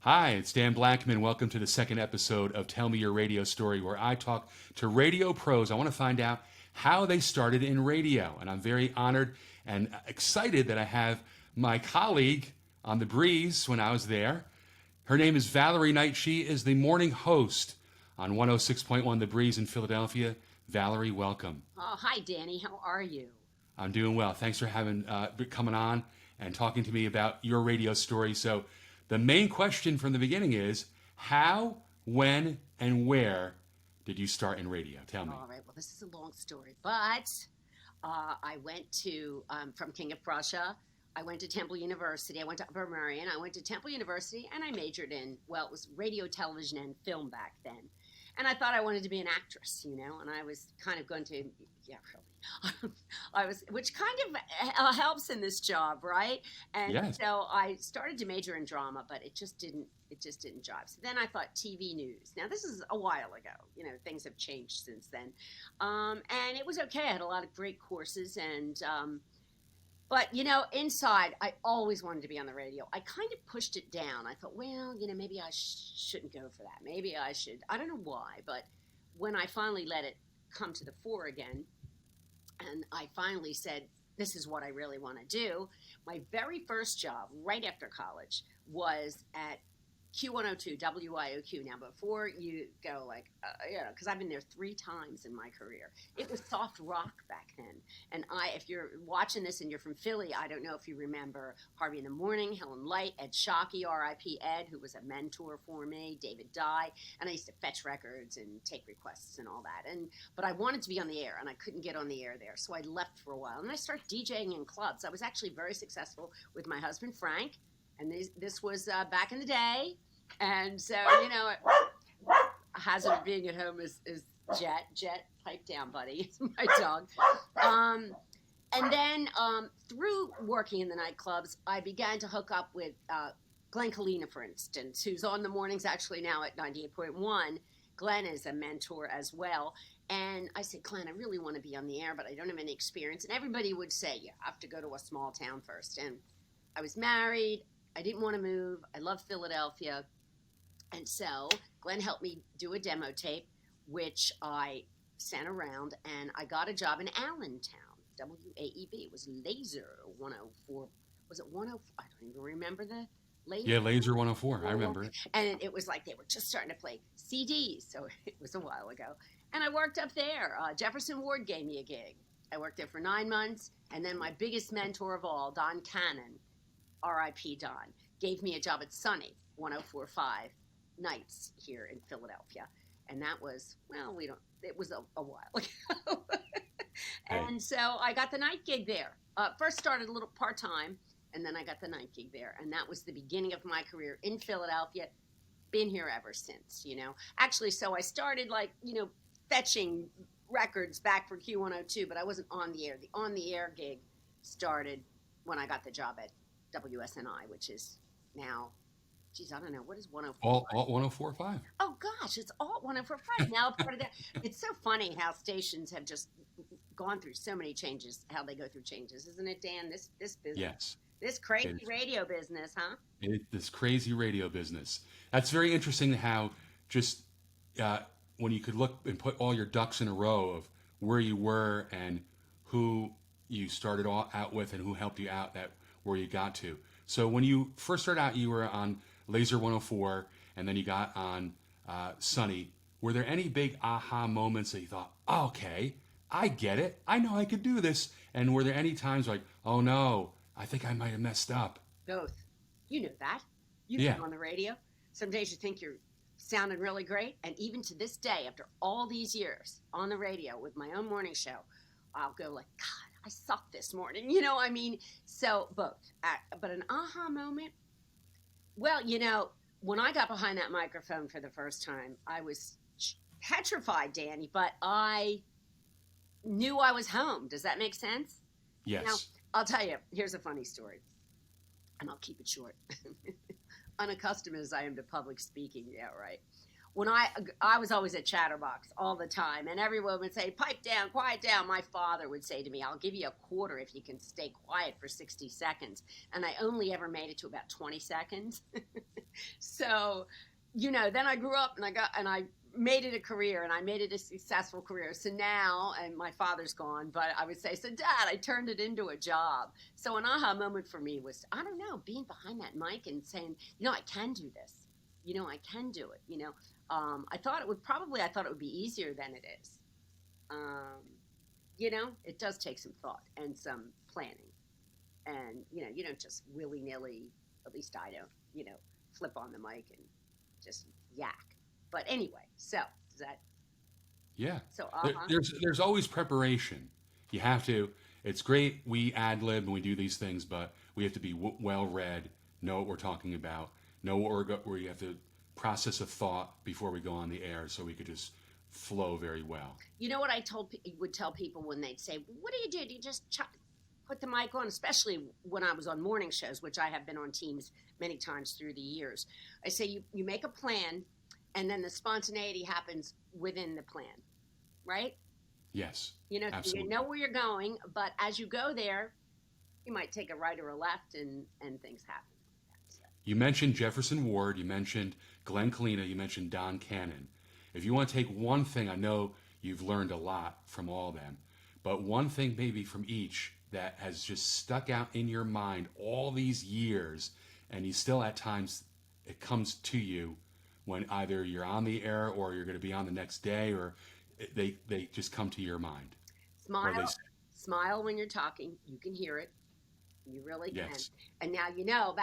Hi, it's Dan Blackman. Welcome to the second episode of Tell Me Your Radio Story, where I talk to radio pros. I want to find out how they started in radio. And I'm very honored and excited that I have my colleague on the breeze when I was there. Her name is Valerie Knight. She is the morning host on 106.1 The Breeze in Philadelphia. Valerie, welcome. Oh, hi, Danny. How are you? I'm doing well. Thanks for coming on and talking to me about your radio story. So, the main question from the beginning is how, when, and where did you start in radio? Tell me. All right. Well, this is a long story, but I went to from King of Prussia. I went to Temple University. I went to Upper Merion. I went to Temple University, and I majored in, well, it was radio, television, and film back then. And I thought I wanted to be an actress, and I was kind of going to, yeah, really. I was, which kind of helps in this job, right? And Yes. so I started to major in drama, but it just didn't jive. So then I thought TV news. Now this is a while ago, things have changed since then. And it was okay. I had a lot of great courses but, inside, I always wanted to be on the radio. I kind of pushed it down. I thought, well, maybe I shouldn't go for that. Maybe I should. I don't know why, but when I finally let it come to the fore again, and I finally said, this is what I really want to do, my very first job right after college was at Q102, WIOQ. Now, before you go because I've been there 3 times in my career. It was soft rock back then. And if you're watching this and you're from Philly, I don't know if you remember Harvey in the Morning, Helen Light, Ed Shockey, R.I.P. Ed, who was a mentor for me, David Dye. And I used to fetch records and take requests and all that. But I wanted to be on the air, and I couldn't get on the air there. So I left for a while. And I started DJing in clubs. I was actually very successful with my husband, Frank. And this was back in the day. And so, hazard of being at home is Jet. Jet, pipe down, buddy. It's my dog. And then through working in the nightclubs, I began to hook up with Glenn Kalina, for instance, who's on the mornings actually now at 98.1. Glenn is a mentor as well. And I said, Glenn, I really want to be on the air, but I don't have any experience. And everybody would say, you have to go to a small town first. And I was married. I didn't want to move. I love Philadelphia. And so Glenn helped me do a demo tape, which I sent around, and I got a job in Allentown, WAEB. It was Laser 104. Was it 104? I don't even remember the Laser. Yeah, Laser 104. I remember it. And it was like they were just starting to play CDs, so it was a while ago. And I worked up there. Jefferson Ward gave me a gig. I worked there for 9 months, and then my biggest mentor of all, Don Cannon, R.I.P. Don, gave me a job at Sunny 104.5 nights here in Philadelphia. And that was, it was a while ago. And so I got the night gig there. First started a little part-time, and then I got the night gig there. And that was the beginning of my career in Philadelphia. Been here ever since, Actually, so I started fetching records back for Q102, but I wasn't on the air. The on-the-air gig started when I got the job at WSNI, which is now, I don't know, what is 104.5? All 104.5. Oh, gosh, it's all 104.5 now. Part of that. It's so funny how stations have just gone through so many changes, how they go through changes, isn't it, Dan? This business. Yes. This crazy radio business, huh? This crazy radio business. That's very interesting how just when you could look and put all your ducks in a row of where you were and who you started out with and who helped you out where you got to. So when you first started out, you were on Laser 104, and then you got on Sunny. Were there any big aha moments that you thought, oh, okay, I get it. I know I could do this. And were there any times like, oh, no, I think I might have messed up? Both. You know that. You've been on the radio. Some days you think you're sounding really great. And even to this day, after all these years on the radio with my own morning show, I'll go like, God, I sucked this morning. So both. But an aha moment, well, when I got behind that microphone for the first time, I was petrified, Danny, but I knew I was home. Does that make sense? Yes. Now, I'll tell you, here's a funny story, and I'll keep it short. Unaccustomed as I am to public speaking, yeah, right. When I was always at Chatterbox all the time, and everyone would say, pipe down, quiet down. My father would say to me, I'll give you a quarter if you can stay quiet for 60 seconds. And I only ever made it to about 20 seconds. So, then I grew up and I made it a career and I made it a successful career. So now, and my father's gone, but I would say, so Dad, I turned it into a job. So an aha moment for me was, I don't know, being behind that mic and saying, I can do this. I can do it. I thought it would be easier than it is. Um, it does take some thought and some planning. And, you don't just willy nilly, at least I don't, flip on the mic and just yak. But anyway, so does that, Yeah. so, There's always preparation. You have to. It's great we ad lib and we do these things, but we have to be well read, know what we're talking about, know what where you have to process a thought before we go on the air, so we could just flow very well. You know what I would tell people when they'd say, "What do you do? Do you just put the mic on?" Especially when I was on morning shows, which I have been on teams many times through the years. I say you make a plan, and then the spontaneity happens within the plan, right? Yes, You absolutely. know where you're going, but as you go there, you might take a right or a left, and things happen. So. You mentioned Jefferson Ward, you mentioned Glenn Kalina, you mentioned Don Cannon. If you want to take one thing, I know you've learned a lot from all of them, but one thing maybe from each that has just stuck out in your mind all these years, and you still at times it comes to you when either you're on the air or you're going to be on the next day, or they just come to your mind. Or they Smile, say, smile when you're talking. You can hear it. You really can. yes, And now,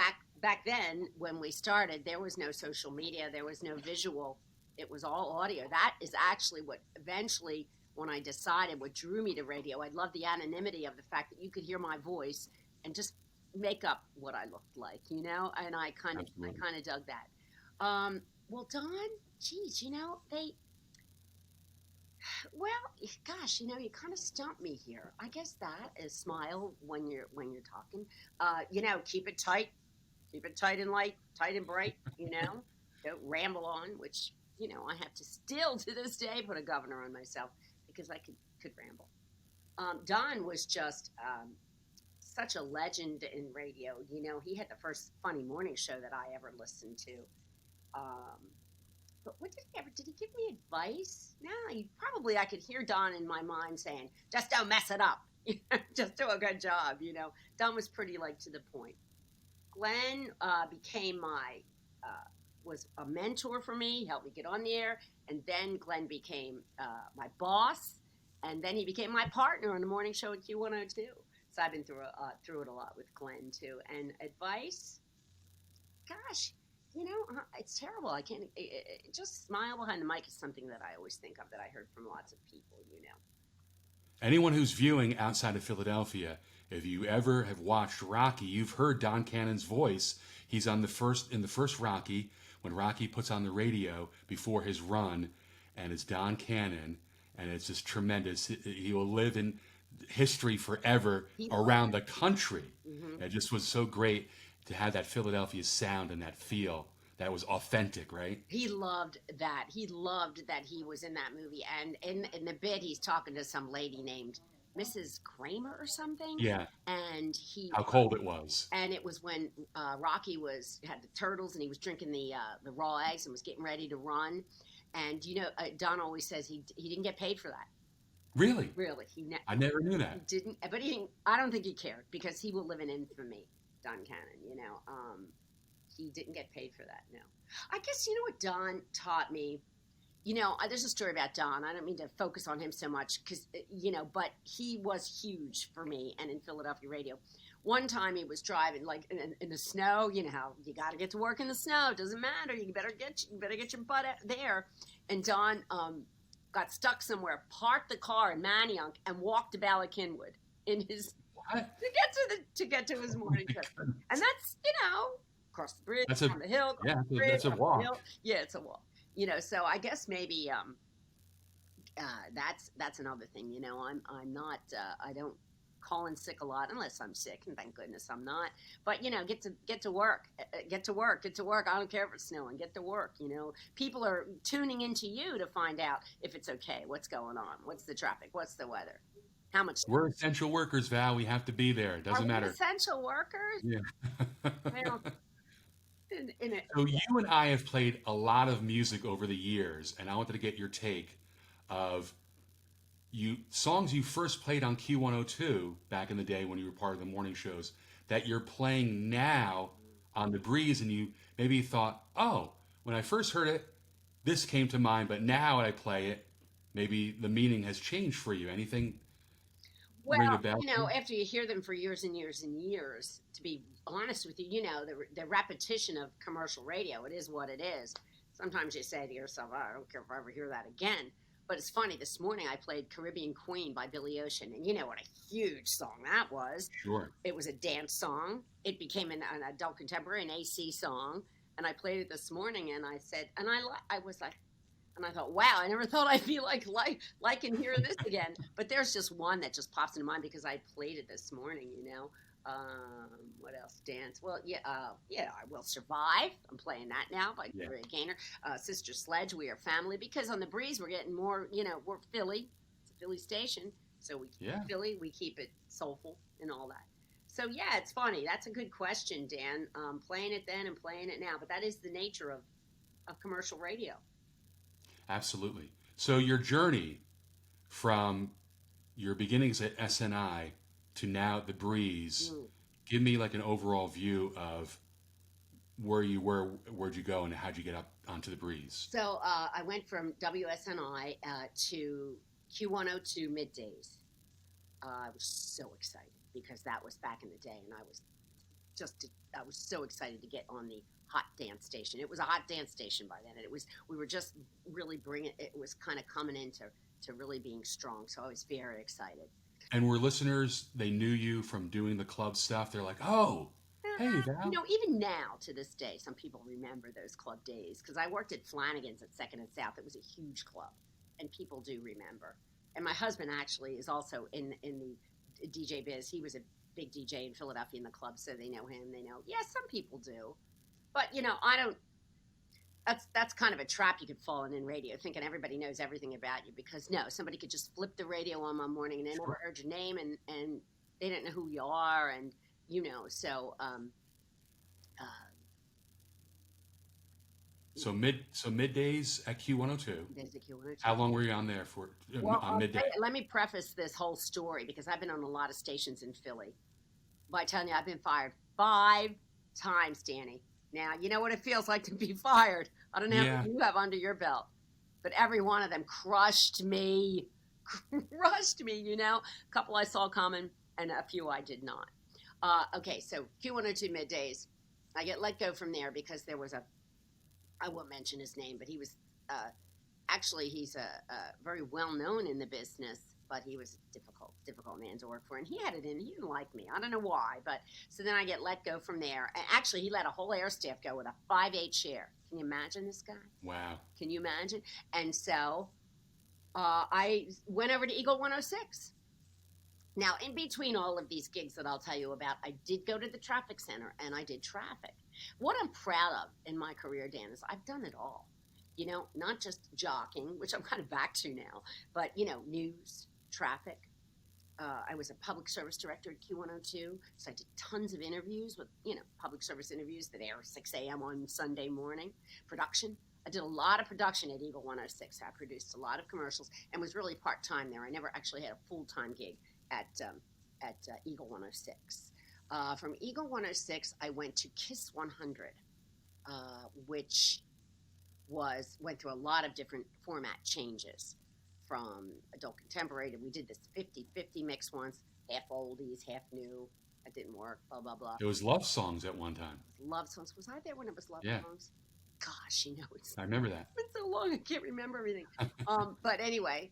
back then when we started, there was no social media, there was no visual. It was all audio. That is actually what eventually, when I decided what drew me to radio, I love the anonymity of the fact that you could hear my voice and just make up what I looked like, And I kind of absolutely. dug that. Well, Don, geez, well, gosh, you kind of stumped me here. I guess that is smile when you're talking. Keep it tight and light, tight and bright. Don't ramble on, which I have to still to this day put a governor on myself because I could ramble. Don was just such a legend in radio. He had the first funny morning show that I ever listened to. Um, but what did he give me advice? No, I could hear Don in my mind saying, just don't mess it up. Just do a good job. Don was pretty to the point. Glenn became was a mentor for me. He helped me get on the air. And then Glenn became my boss. And then he became my partner on the morning show at Q102. So I've been through it a lot with Glenn too. And advice, gosh, it's terrible. I can't. Just smile behind the mic is something that I always think of that I heard from lots of people. Anyone who's viewing outside of Philadelphia, if you ever have watched Rocky, you've heard Don Cannon's voice. He's in the first Rocky when Rocky puts on the radio before his run, and it's Don Cannon, and it's just tremendous. He will live in history forever around the country. Mm-hmm. It just was so great to have that Philadelphia sound and that feel that was authentic, right? He loved that. He loved that he was in that movie. And in the bit, he's talking to some lady named Mrs. Kramer or something. Yeah. And how cold it was. And it was when Rocky had the turtles and he was drinking the raw eggs and was getting ready to run. And Don always says he didn't get paid for that. Really? Really. I never knew that. He didn't. But I don't think he cared because he will live in infamy. Don Cannon. He didn't get paid for that. No. I guess what Don taught me. There's a story about Don. I don't mean to focus on him so much because but he was huge for me and in Philadelphia radio. One time he was driving in the snow. You know how you got to get to work in the snow. It doesn't matter. You better get your butt out there. And Don got stuck somewhere, parked the car in Manayunk, and walked to Ballackinwood in his to get to his morning show. And that's across the bridge, on the hill. That's a walk. Yeah, it's a walk. So I guess maybe that's another thing. I'm not. I don't call in sick a lot unless I'm sick, and thank goodness I'm not. But get to work, get to work. I don't care if it's snowing. Get to work. People are tuning into you to find out if it's okay, what's going on, what's the traffic, what's the weather. How much? We're essential workers, Val. We have to be there. It doesn't matter. Essential workers? Yeah. Well, in it. So you and I have played a lot of music over the years, and I wanted to get your take of you songs you first played on Q102 back in the day when you were part of the morning shows that you're playing now on the breeze, and you maybe thought, oh, when I first heard it, this came to mind, but now I play it, maybe the meaning has changed for you. Anything Well, ring a bell? after you hear them for years and years and years, to be honest with you, the repetition of commercial radio, it is what it is. Sometimes you say to yourself, oh, I don't care if I ever hear that again. But it's funny, this morning I played Caribbean Queen by Billy Ocean, and you know what a huge song that was. Sure. It was a dance song. It became an adult contemporary, an AC song, and I played it this morning, and I said, and I was like, and I thought, wow, I never thought I'd be like and hear this again. But there's just one that just pops into mind because I played it this morning. What else? Dance. Well, yeah, I Will Survive. I'm playing that now by Yeah. Gloria Gaynor. Sister Sledge, We Are Family. Because on the breeze, we're getting more. We're Philly. It's a Philly station, so we keep Yeah. Philly. We keep it soulful and all that. So yeah, it's funny. That's a good question, Dan. Playing it then and playing it now, but that is the nature of commercial radio. Absolutely. So your journey from your beginnings at SNI to now at the Breeze, Mm. give me like an overall view of where you were, where'd you go, and how'd you get up onto the Breeze? So I went from WSNI to Q102 middays. I was so excited because that was back in the day, and I was so excited to get on the hot dance station. It was a hot dance station by then, and we were just really bringing it was kind of coming into really being strong. So I was very excited. And were listeners, they knew you from doing the club stuff? They're like, oh, hey, Val. Even now to this day, some people remember those club days because I worked at Flanagan's at Second and South. It was a huge club, and people do remember. And my husband actually is also in the DJ biz. He was a big DJ in Philadelphia in the club, so they know him. They know, yeah, some people do, but I don't. That's kind of a trap you could fall in radio, thinking everybody knows everything about you. Because no, somebody could just flip the radio on one morning and they never heard your name, and they didn't know who you are, and so. So middays at Q102. There's a Q102. How long were you on there for? Well, on midday. let me preface this whole story because I've been on a lot of stations in Philly. By telling you, I've been fired 5 times, Danny. Now, you know what it feels like to be fired. I don't know how many you have under your belt, but every one of them crushed me. A couple I saw coming and a few I did not. Okay, so Q102 middays. I get let go from there because there was I won't mention his name, but he was, actually, he's a very well known in the business, but he was a difficult man to work for. And he had it in, he didn't like me. I don't know why, but so then I get let go from there. And actually, he let a whole air staff go with a 5/8 share. Can you imagine this guy? Wow. Can you imagine? And so I went over to Eagle 106. Now, in between all of these gigs that I'll tell you about, I did go to the traffic center and I did traffic. What I'm proud of in my career, Dan, is I've done it all. Not just jockeying, which I'm kind of back to now, but, news, traffic. I was a public service director at Q102, so I did tons of interviews with, public service interviews that air 6 a.m. on Sunday morning. Production. I did a lot of production at Eagle 106. I produced a lot of commercials and was really part-time there. I never actually had a full-time gig at Eagle 106. From Eagle 106, I went to Kiss 100, which went through a lot of different format changes from adult contemporary to we did this 50-50 mix once, half oldies, half new. That didn't work, blah, blah, blah. It was love songs at one time. Love songs. Was I there when it was love songs? Gosh, I remember that. It's been so long, I can't remember everything. But anyway,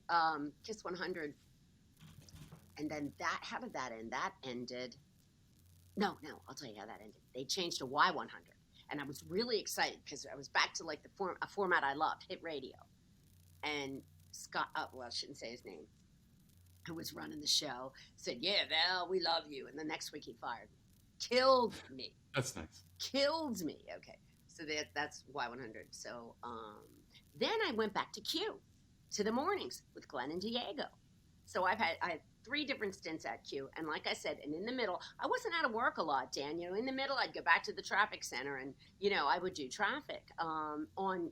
Kiss 100. And then how did that end? That ended. No, I'll tell you how that ended. They changed to Y100. And I was really excited because I was back to like a format I loved, hit radio. And Scott, I shouldn't say his name, who was running the show, said, yeah, Val, we love you. And the next week he fired me. Killed me. That's nice. Killed me. Okay. So that's Y100. So then I went back to Q, to the mornings with Glenn and Diego. So I've 3 different stints at Q. And like I said, and in the middle, I wasn't out of work a lot, Dan. You know, in the middle, I'd go back to the traffic center and, you know, I would do traffic on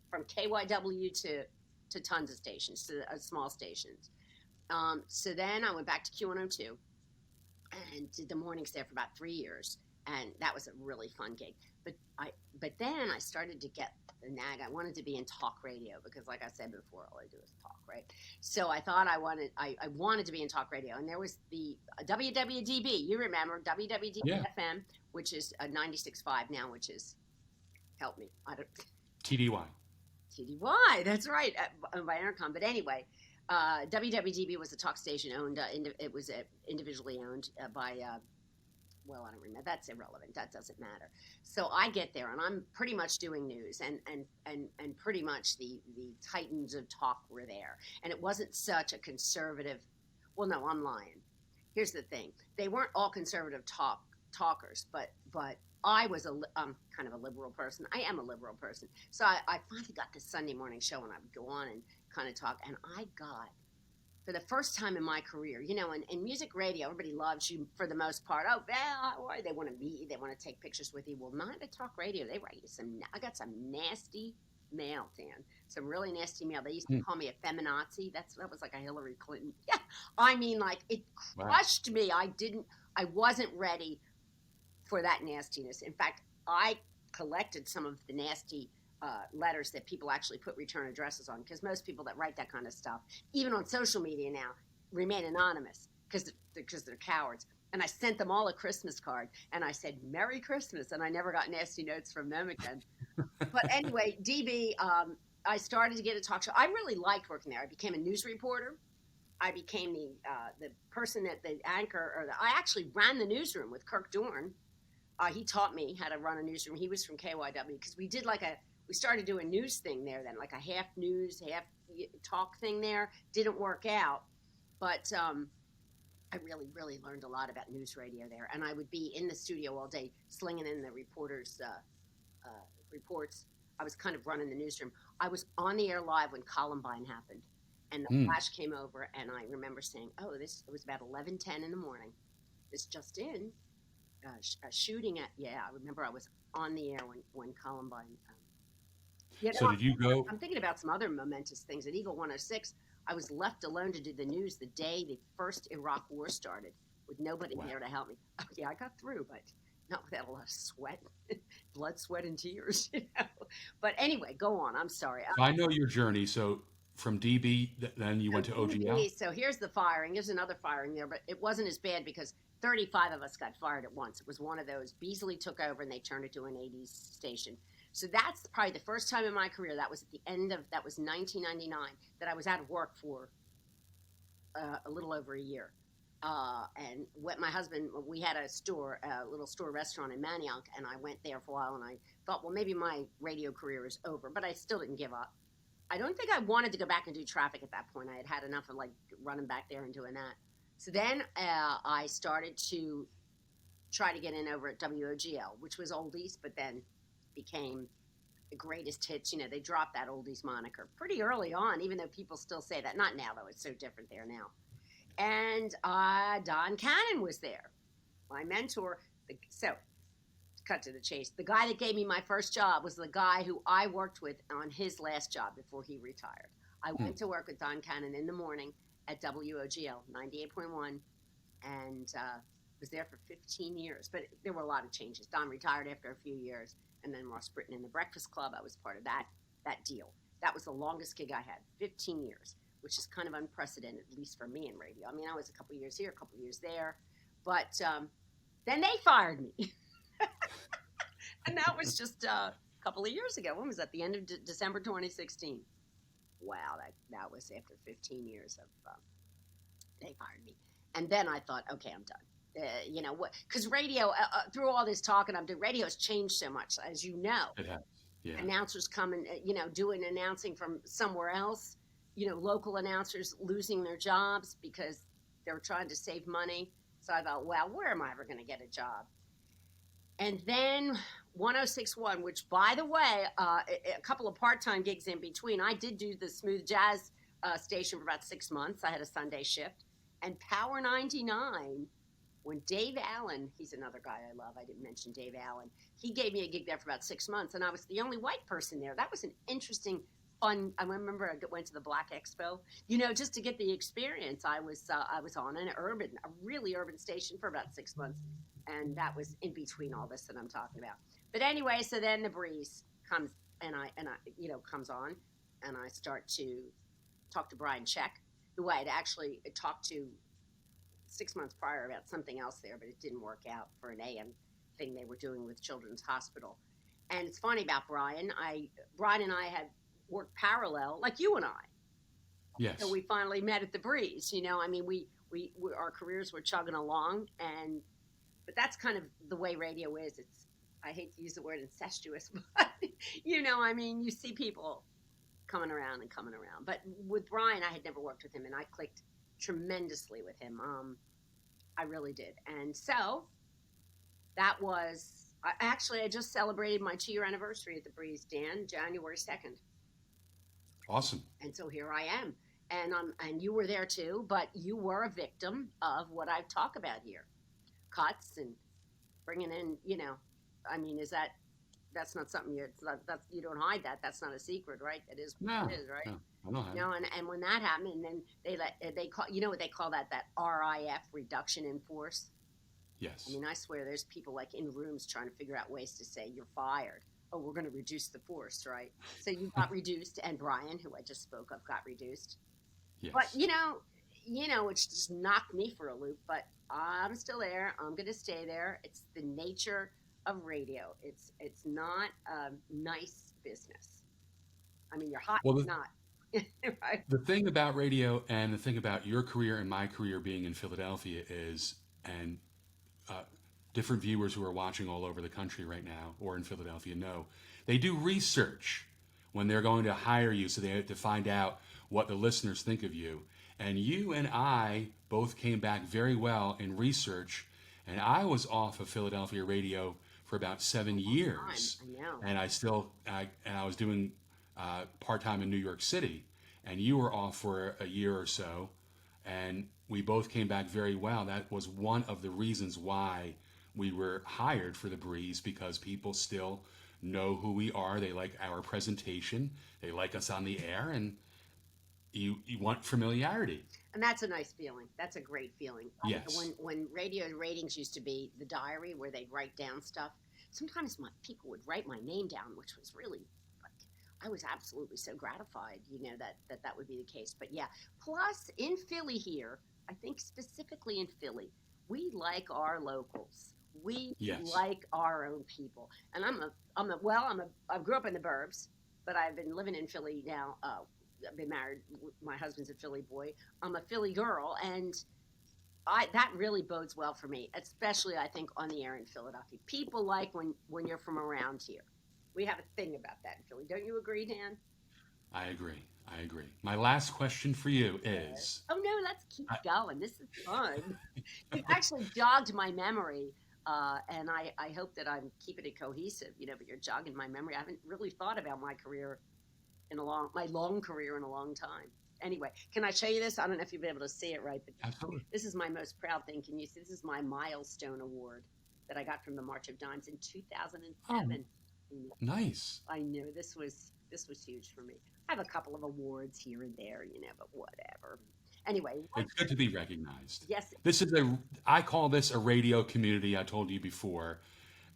from KYW to tons of stations, to small stations. So then I went back to Q102 and did the mornings there for about 3 years. And that was a really fun gig. But then I started to get the nag. I wanted to be in talk radio because, like I said before, all I do is talk, right? So I thought I wanted to be in talk radio, and there was the WWDB. You remember WWDB Yeah. FM, which is 96.5 now, which is help me. I don't TDY. TDY. That's right, by Intercom. But anyway, WWDB was a talk station owned. It was individually owned by. Well, I don't remember. That's irrelevant. That doesn't matter. So I get there, and I'm pretty much doing news, and pretty much the titans of talk were there. And it wasn't such a conservative. Well, no, I'm lying. Here's the thing: they weren't all conservative talkers, but I was kind of a liberal person. I am a liberal person. So I finally got this Sunday morning show, and I would go on and kind of talk, and I got. For the first time in my career, you know, in music radio, everybody loves you for the most part. Oh, well, they want to meet you. They want to take pictures with you. Well, not at talk radio. They write you I got some nasty mail, Dan. Some really nasty mail. They used to call me a feminazi. That was like a Hillary Clinton. Yeah. I mean, like, it crushed me. I wasn't ready for that nastiness. In fact, I collected some of the nasty letters that people actually put return addresses on, because most people that write that kind of stuff, even on social media now, remain anonymous because they're cowards. And I sent them all a Christmas card, and I said Merry Christmas, and I never got nasty notes from them again. But anyway, DB, I started to get a talk show. I really liked working there. I became a news reporter. I became the person that the anchor, I actually ran the newsroom with Kirk Dorn. He taught me how to run a newsroom. He was from KYW, because we started doing a news thing there then, like a half news, half talk thing there. Didn't work out, but I really, really learned a lot about news radio there. And I would be in the studio all day slinging in the reporters' reports. I was kind of running the newsroom. I was on the air live when Columbine happened, and the flash came over, and I remember saying, it was about 11:10 in the morning. This just in, a shooting at, I remember I was on the air when Columbine. So did you go? I'm thinking about some other momentous things. At Eagle 106, I was left alone to do the news the day the first Iraq War started, with nobody there to help me. Oh, yeah, I got through, but not without a lot of sweat, blood, sweat, and tears. You know. But anyway, go on. I'm sorry. I know your journey. So from DB, then you went to OGL. So here's the firing. There's another firing there, but it wasn't as bad because 35 of us got fired at once. It was one of those. Beasley took over, and they turned it to an 80s station. So that's probably the first time in my career. That was at the end of, that was 1999, that I was out of work for a little over a year. And my husband, we had a little store restaurant in Manayunk, and I went there for a while, and I thought, well, maybe my radio career is over, but I still didn't give up. I don't think I wanted to go back and do traffic at that point. I had had enough of like running back there and doing that. So then I started to try to get in over at WOGL, which was oldies, but then became the greatest hits. You know, they dropped that oldies moniker pretty early on, even though people still say that. Not now, though. It's so different there now. And Don Cannon was there, my mentor. So, cut to the chase. The guy that gave me my first job was the guy who I worked with on his last job before he retired. I went to work with Don Cannon in the morning at WOGL 98.1, and was there for 15 years. But there were a lot of changes. Don retired after a few years. And then Ross Britton in the Breakfast Club, I was part of that deal. That was the longest gig I had, 15 years, which is kind of unprecedented, at least for me in radio. I mean, I was a couple of years here, a couple of years there. But then they fired me. And that was just a couple of years ago. When was that? The end of December 2016. Wow, that was after 15 years of they fired me. And then I thought, okay, I'm done. You know what? Because radio, through all this talking I'm doing, radio has changed so much, as you know. It has. Yeah. Announcers come and doing announcing from somewhere else. You know, local announcers losing their jobs because they're trying to save money. So I thought, well, where am I ever going to get a job? And then 106.1, which, by the way, a couple of part-time gigs in between. I did do the smooth jazz station for about 6 months. I had a Sunday shift. And Power 99, when Dave Allen, he's another guy I love. I didn't mention Dave Allen. He gave me a gig there for about 6 months, and I was the only white person there. That was an interesting, fun. I remember I went to the Black Expo, just to get the experience. I was on a really urban station for about 6 months, and that was in between all this that I'm talking about. But anyway, so then the breeze comes, and I comes on, and I start to talk to Brian Check, who I had actually talked to 6 months prior about something else there, but it didn't work out for an AM thing they were doing with Children's Hospital. And it's funny about Brian. Brian and I had worked parallel, like you and I. Yes. So we finally met at the breeze. I mean, we our careers were chugging along, but that's kind of the way radio is. I hate to use the word incestuous, but I mean, you see people coming around. But with Brian, I had never worked with him, and I clicked tremendously with him. I really did. And so that was I just celebrated my 2-year anniversary at the Breeze, Dan, January 2nd. Awesome. And so here I am. And you were there too, but you were a victim of what I talk about here. Cuts and bringing in, I mean, that's not something you don't hide that. That's not a secret, right? That is what it is, right? No, I don't have it. And when that happened, and then they call, what they call that RIF, reduction in force. Yes. I mean, I swear there's people like in rooms trying to figure out ways to say you're fired. Oh, we're going to reduce the force, right? So you got reduced, and Brian, who I just spoke of, got reduced. Yes. But it's just knocked me for a loop. But I'm still there. I'm going to stay there. It's the nature of radio. It's not a nice business. I mean, you're hot, well, not. Right. The thing about radio and the thing about your career and my career being in Philadelphia is, and different viewers who are watching all over the country right now or in Philadelphia know, they do research when they're going to hire you, so they have to find out what the listeners think of you. And you and I both came back very well in research, and I was off of Philadelphia radio for about 7 years. I know. And I was doing part-time in New York City, and you were off for a year or so, and we both came back very well. That was one of the reasons why we were hired for the Breeze, because people still know who we are. They like our presentation. They like us on the air, and you want familiarity. And that's a nice feeling. That's a great feeling. Yes. When radio ratings used to be the diary where they'd write down stuff, sometimes people would write my name down, which was really, I was absolutely so gratified, that would be the case. But yeah, plus in Philly here, I think specifically in Philly, we like our locals. We like our own people. And I grew up in the burbs, but I've been living in Philly now. I've been married. My husband's a Philly boy. I'm a Philly girl, and that really bodes well for me, especially I think on the air in Philadelphia. People like when you're from around here. We have a thing about that in Philly. Don't you agree, Dan? I agree. My last question for you is... Oh, no, let's keep going. This is fun. You actually jogged my memory, and I hope that I'm keeping it cohesive, but you're jogging my memory. I haven't really thought about my career my long career in a long time. Anyway, can I show you this? I don't know if you'll be able to see it right, but Absolutely. This is my most proud thing. Can you see? This is my milestone award that I got from the March of Dimes in 2007. Nice. I know this was huge for me. I have a couple of awards here and there, but whatever. Anyway, it's good to be recognized. Yes. I call this a radio community. I told you before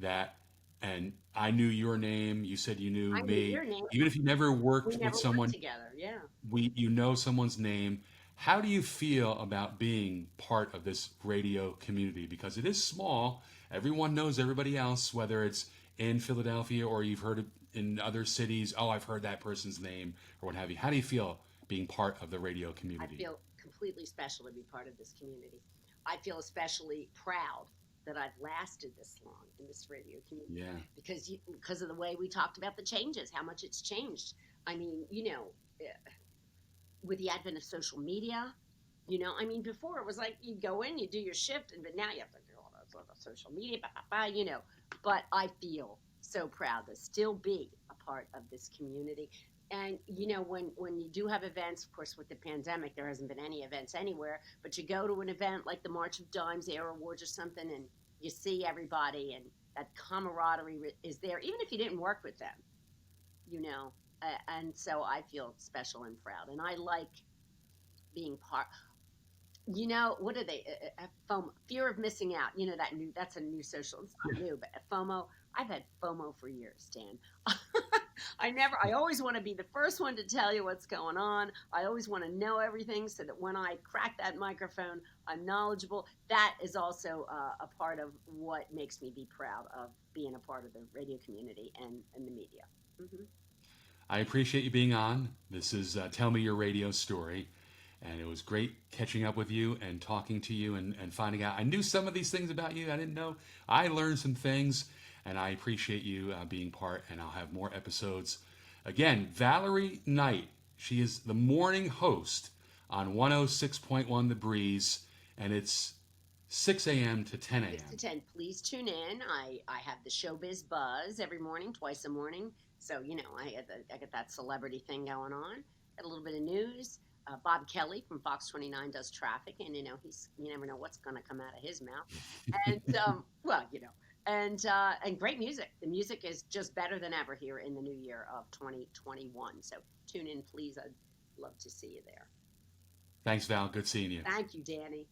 that, and I knew your name. You said you knew I me. knew your name. Even if you never worked We never with someone worked together. Yeah. you know someone's name. How do you feel about being part of this radio community? Because it is small. Everyone knows everybody else, whether it's in Philadelphia or you've heard it in other cities. Oh, I've heard that person's name or what have you. How do you feel being part of the radio community? I feel completely special to be part of this community. I feel especially proud that I've lasted this long in this radio community. Yeah. Because of the way we talked about the changes, how much it's changed. I mean, with the advent of social media, before it was like you'd go in, you do your shift, but now you have to do all that social media, But I feel so proud to still be a part of this community. and when you do have events, of course, with the pandemic, there hasn't been any events anywhere. But you go to an event like the March of Dimes, Air Awards, or something, and you see everybody, and that camaraderie is there, even if you didn't work with them. You know, and so I feel special and proud, and I like being part. What are they? FOMO, fear of missing out. That's a new social. It's not new, but FOMO. I've had FOMO for years, Dan. I always want to be the first one to tell you what's going on. I always want to know everything so that when I crack that microphone, I'm knowledgeable. That is also a part of what makes me be proud of being a part of the radio community and the media. Hmm. I appreciate you being on. This is Tell Me Your Radio Story. And it was great catching up with you and talking to you and finding out. I knew some of these things about you I didn't know. I learned some things, and I appreciate you being part, and I'll have more episodes. Again, Valerie Knight. She is the morning host on 106.1 The Breeze, and it's 6 a.m. to 10 6 to a.m. 10. Please tune in. I have the Showbiz Buzz every morning, twice a morning. So, I get that celebrity thing going on. Got a little bit of news. Bob Kelly from Fox 29 does traffic, and you never know what's going to come out of his mouth. And well, and great music. The music is just better than ever here in the new year of 2021. So tune in, please. I'd love to see you there. Thanks, Val. Good seeing you. Thank you, Danny.